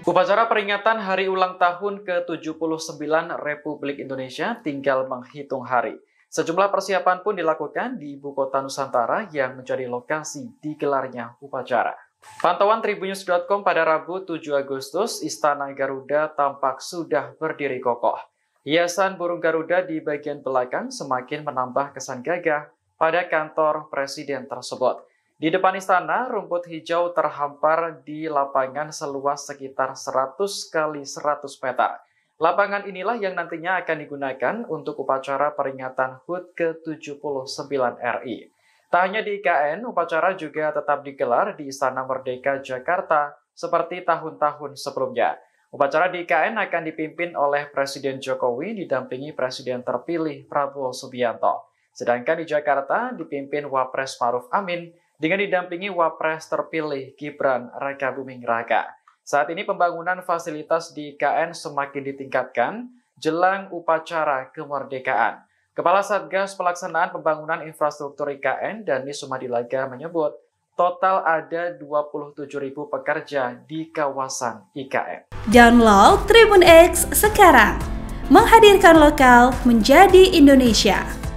Upacara peringatan Hari Ulang Tahun ke-79 Republik Indonesia tinggal menghitung hari. Sejumlah persiapan pun dilakukan di Ibu Kota Nusantara yang menjadi lokasi digelarnya upacara. Pantauan Tribunnews.com pada Rabu 7 Agustus, Istana Garuda tampak sudah berdiri kokoh. Hiasan burung Garuda di bagian belakang semakin menambah kesan gagah pada kantor presiden tersebut. Di depan istana, rumput hijau terhampar di lapangan seluas sekitar 100 kali 100 meter. Lapangan inilah yang nantinya akan digunakan untuk upacara peringatan HUT ke-79 RI. Tak hanya di IKN, upacara juga tetap digelar di Istana Merdeka Jakarta seperti tahun-tahun sebelumnya. Upacara di IKN akan dipimpin oleh Presiden Jokowi didampingi Presiden terpilih Prabowo Subianto. Sedangkan di Jakarta dipimpin Wapres Maruf Amin dengan didampingi Wapres terpilih Gibran Rakabuming Raka. Saat ini pembangunan fasilitas di IKN semakin ditingkatkan jelang upacara kemerdekaan. Kepala Satgas Pelaksanaan Pembangunan Infrastruktur IKN, Dani Sumadilaga menyebut, total ada 27.000 pekerja di kawasan IKN. Download Tribun X sekarang, menghadirkan lokal menjadi Indonesia.